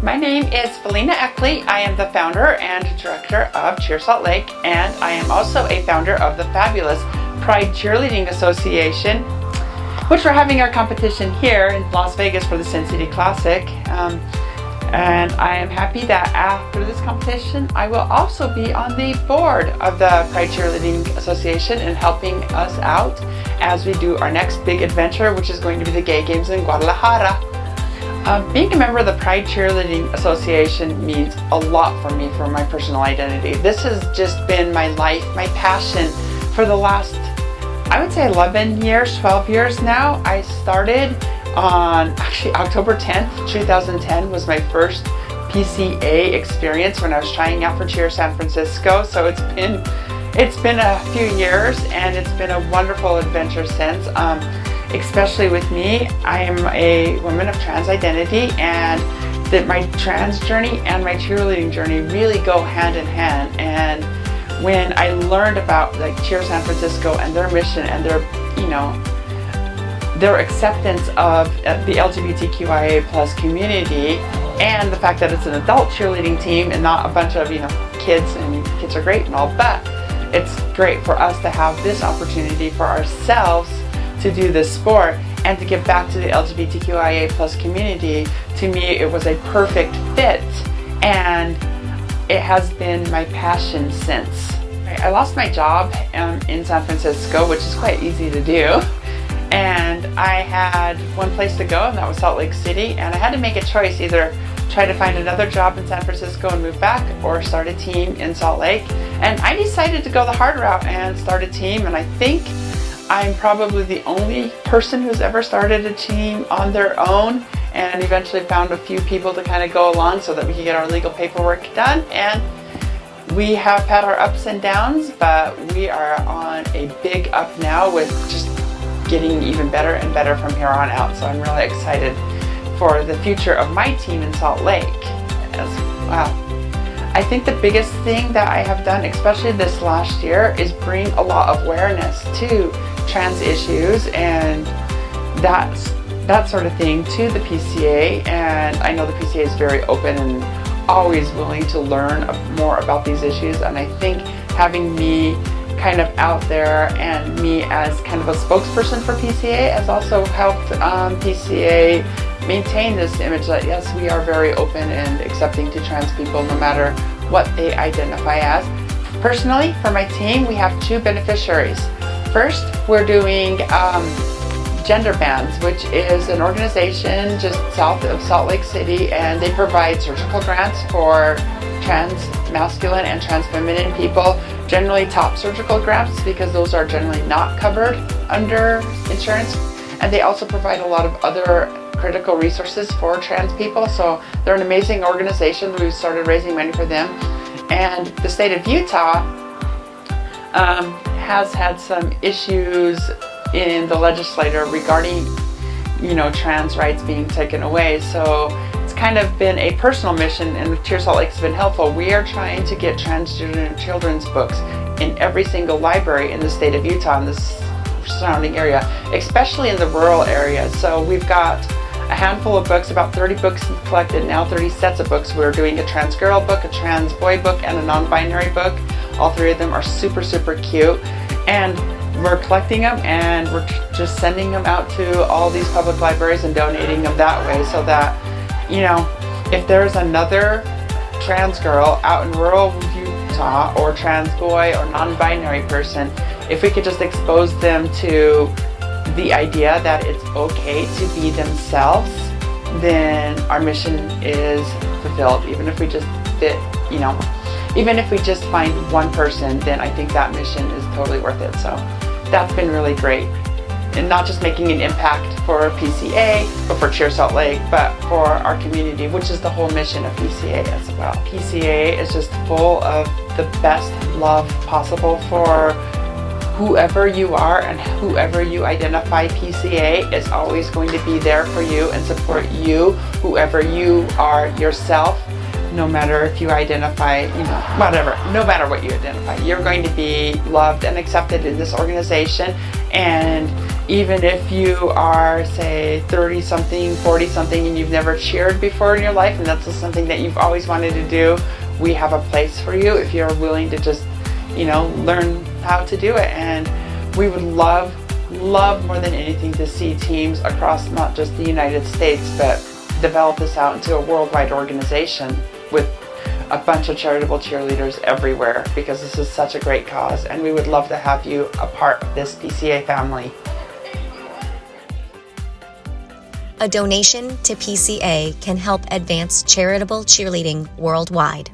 My name is Valina Eckley. I am the founder and director of Cheer Salt Lake, and I am also a founder of the fabulous Pride Cheerleading Association, which we're having our competition here in Las Vegas for the Sin City Classic. And I am happy that after this competition, I will also be on the board of the Pride Cheerleading Association and helping us out as we do our next big adventure, which is going to be the Gay Games in Guadalajara. Being a member of the Pride Cheerleading Association means a lot for me, for my personal identity. This has just been my life, my passion for the last, I would say 11 years, 12 years now. I started on actually October 10th, 2010 was my first PCA experience when I was trying out for Cheer San Francisco. So it's been a few years, and it's been a wonderful adventure since. Especially with me, I am a woman of trans identity, and that my trans journey and my cheerleading journey really go hand in hand. And when I learned about like Cheer San Francisco and their mission and their, their acceptance of the LGBTQIA plus community, and the fact that it's an adult cheerleading team and not a bunch of kids, and kids are great and all, but it's great for us to have this opportunity for ourselves to do this sport and to give back to the LGBTQIA plus community. To me, it was a perfect fit, and it has been my passion since. I lost my job in San Francisco, which is quite easy to do, and I had one place to go, and that was Salt Lake City, and I had to make a choice: either try to find another job in San Francisco and move back, or start a team in Salt Lake. And I decided to go the hard route and start a team, and I think I'm probably the only person who's ever started a team on their own, and eventually found a few people to kind of go along so that we could get our legal paperwork done. And we have had our ups and downs, but we are on a big up now, with just getting even better and better from here on out. So I'm really excited for the future of my team in Salt Lake as well. I think the biggest thing that I have done, especially this last year, is bring a lot of awareness to trans issues and that sort of thing to the PCA. And I know the PCA is very open and always willing to learn more about these issues. And I think having me kind of out there, and me as kind of a spokesperson for PCA, has also helped PCA maintain this image that yes, we are very open and accepting to trans people no matter what they identify as. Personally, for my team, we have two beneficiaries. First, we're doing Gender Bands, which is an organization just south of Salt Lake City, and they provide surgical grants for trans masculine and trans feminine people, generally top surgical grants, because those are generally not covered under insurance. And they also provide a lot of other critical resources for trans people. So they're an amazing organization. We've started raising money for them. And the state of Utah has had some issues in the legislature regarding, trans rights being taken away. So it's kind of been a personal mission, and Cheer Salt Lake has been helpful. We are trying to get transgender children's books in every single library in the state of Utah and the surrounding area, especially in the rural areas. So we've got a handful of books, about 30 books collected now, 30 sets of books. We're doing a trans girl book, a trans boy book, and a non-binary book. All three of them are super, super cute. And we're collecting them, and we're just sending them out to all these public libraries and donating them that way, so that, if there's another trans girl out in rural Utah, or trans boy or non-binary person, if we could just expose them to the idea that it's okay to be themselves, then our mission is fulfilled. Even if we just even if we just find one person, then I think that mission is totally worth it. So that's been really great. And not just making an impact for PCA or for Cheer Salt Lake, but for our community, which is the whole mission of PCA as well. PCA is just full of the best love possible for whoever you are, and whoever you identify. PCA is always going to be there for you and support you, whoever you are yourself. no matter if you identify, whatever, no matter what you identify, you're going to be loved and accepted in this organization. And even if you are, say, 30-something, 40-something, and you've never cheered before in your life, and that's just something that you've always wanted to do, we have a place for you if you're willing to just, learn how to do it. And we would love more than anything to see teams across not just the United States, but develop this out into a worldwide organization with a bunch of charitable cheerleaders everywhere, because this is such a great cause, and we would love to have you a part of this PCA family. A donation to PCA can help advance charitable cheerleading worldwide.